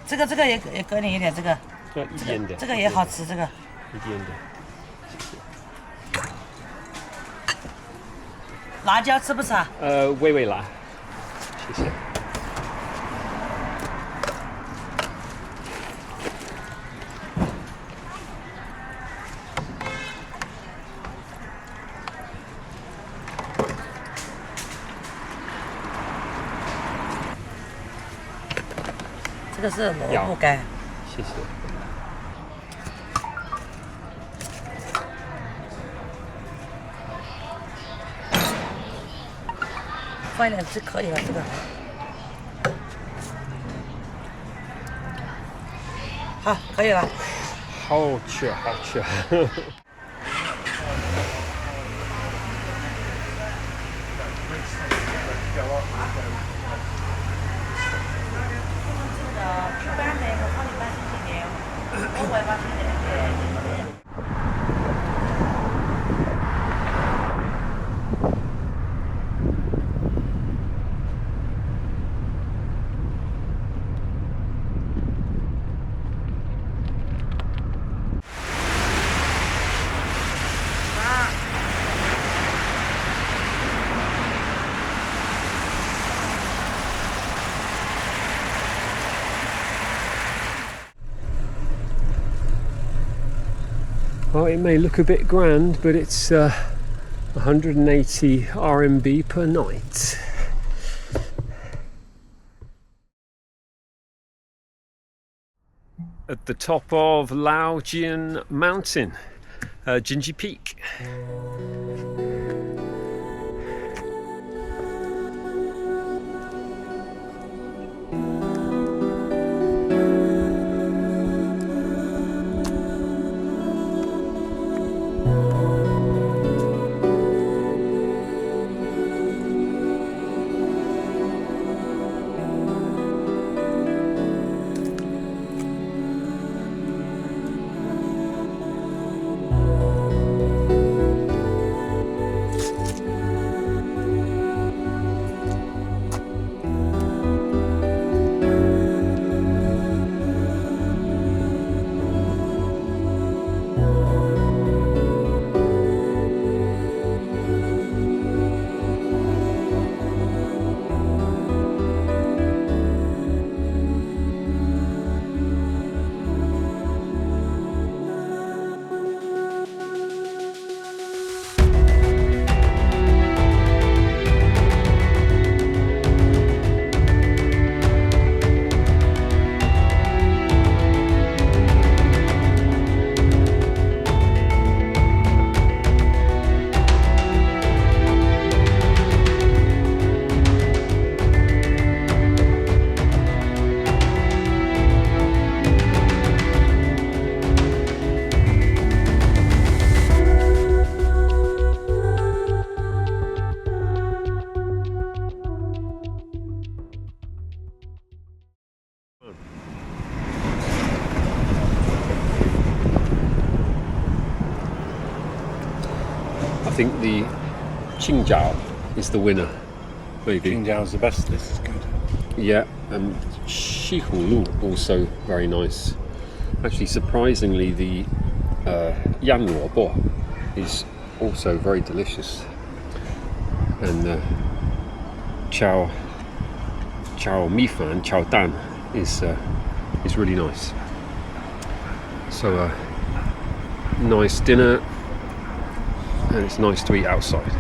这个也给你一点，这个一点点，这个也好吃，这个一点点。辣椒吃不吃啊？微微辣，谢谢。这个是萝卜干，谢谢。放一点就可以了，这个。好，可以了。好吃，好吃。Well, it may look a bit grand, but it's 180 RMB per night. At the top of Laojian Mountain, Jinji Peak. I think the Qingjiao is the winner. Maybe. Qingjiao is the best. This is good. Yeah, and Shihulu also very nice. Actually, surprisingly, the Yanluobo is also very delicious. And Chao Mifan, Chao Dan is really nice. So nice dinner, and it's nice to eat outside.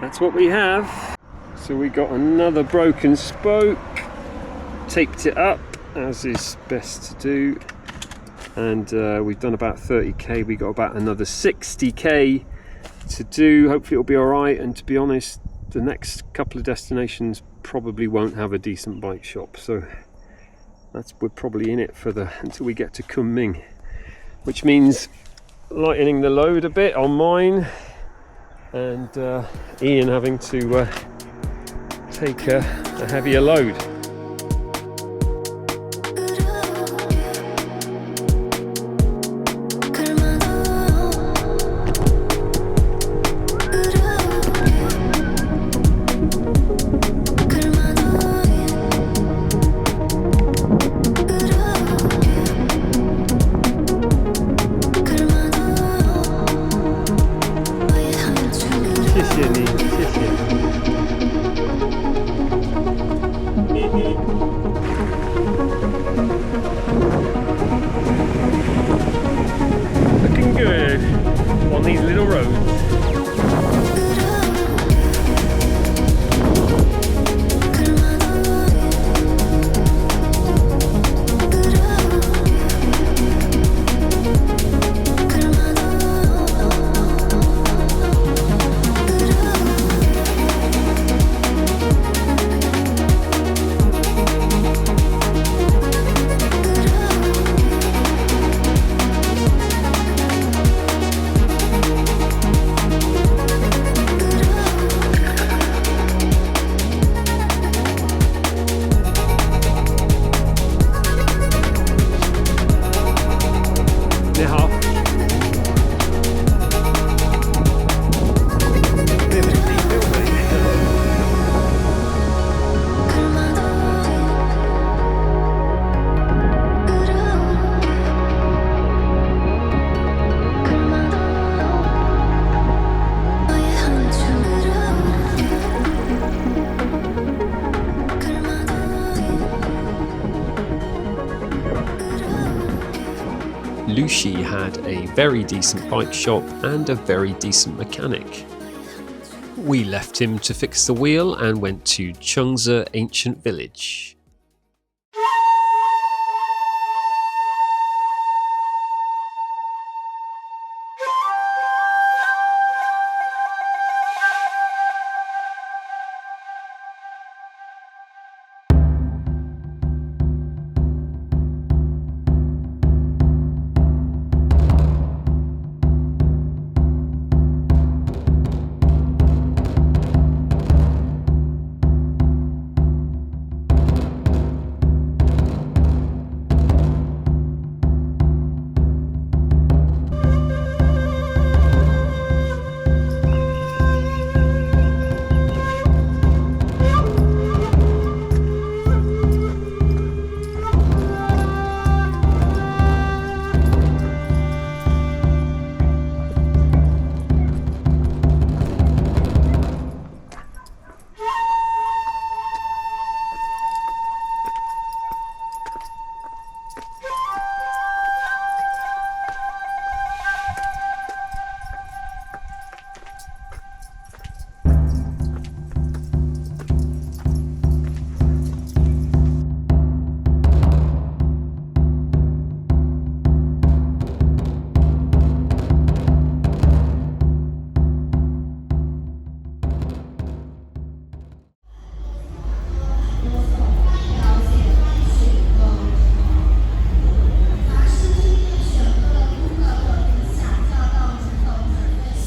that's what we have. So we got another broken spoke, taped it up as is best to do, and we've done about 30k. We got about another 60k to do. Hopefully it'll be alright, and to be honest, the next couple of destinations probably won't have a decent bike shop, so we're probably in it for until we get to Kunming, which means lightening the load a bit on mine, and Ian having to take a heavier load. Looking good on these little roads. Luxi had a very decent bike shop and a very decent mechanic. We left him to fix the wheel and went to Chengzi ancient village.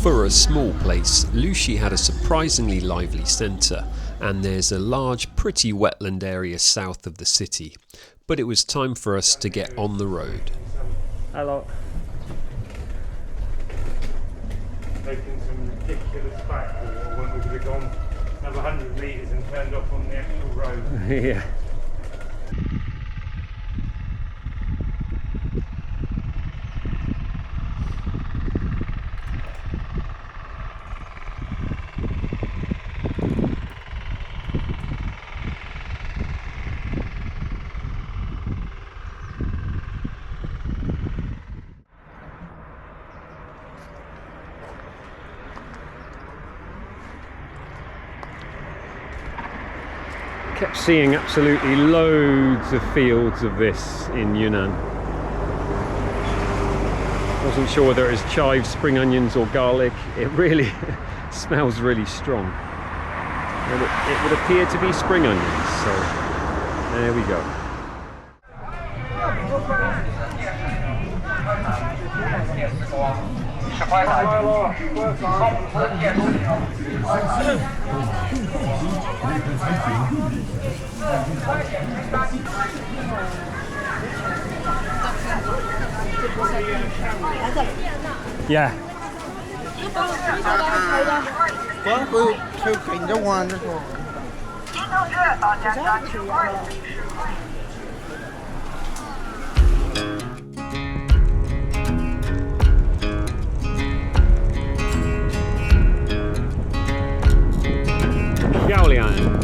For a small place, Luxi had a surprisingly lively centre, and there's a large, pretty wetland area south of the city. But it was time for us to get on the road. Hello. Taking some ridiculous backwater when we could have gone another 100 metres and turned off on the actual road. Yeah. Kept seeing absolutely loads of fields of this in Yunnan. Wasn't sure whether it was chives, spring onions or garlic. It really smells really strong. And it would appear to be spring onions, so there we go. Yeah. Liang.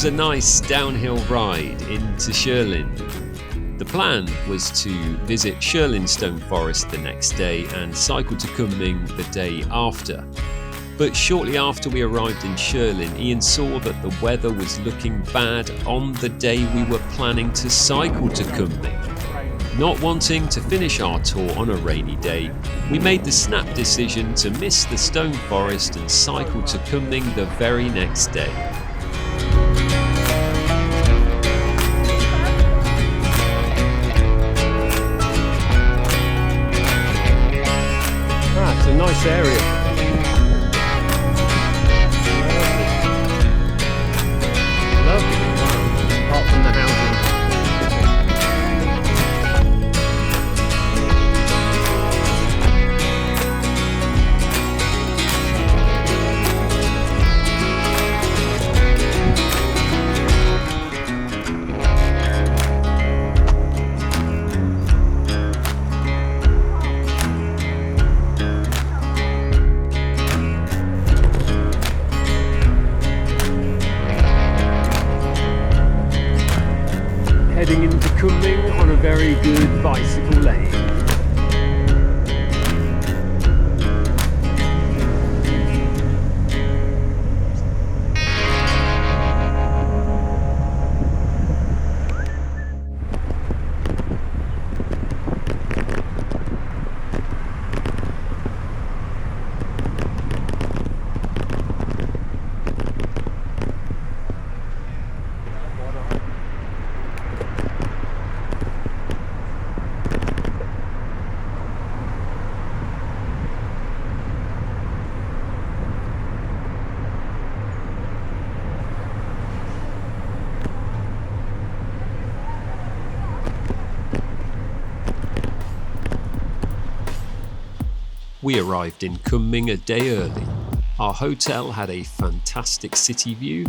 A nice downhill ride into Shilin. The plan was to visit Shilin Stone Forest the next day and cycle to Kunming the day after. But shortly after we arrived in Shilin, Ian saw that the weather was looking bad on the day we were planning to cycle to Kunming. Not wanting to finish our tour on a rainy day, we made the snap decision to miss the Stone Forest and cycle to Kunming the very next day. It's a nice area. Lovely. Apart from the housing. Heading into Kunming on a very good bicycle lane. We arrived in Kunming a day early. Our hotel had a fantastic city view.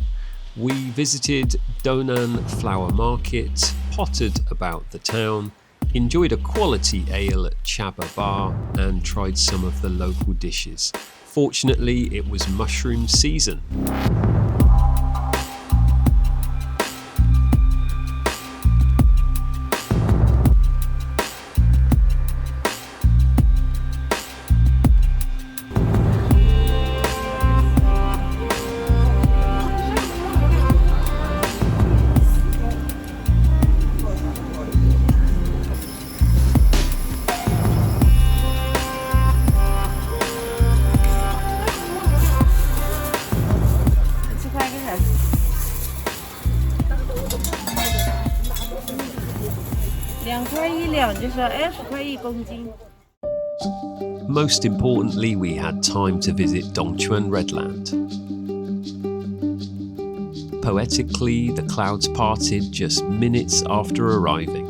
We visited Donan Flower Market, pottered about the town, enjoyed a quality ale at Chaba Bar, and tried some of the local dishes. Fortunately, it was mushroom season. 2块1两，就是20块1公斤。 Most importantly, we had time to visit Dongchuan Redland. Poetically, the clouds parted just minutes after arriving.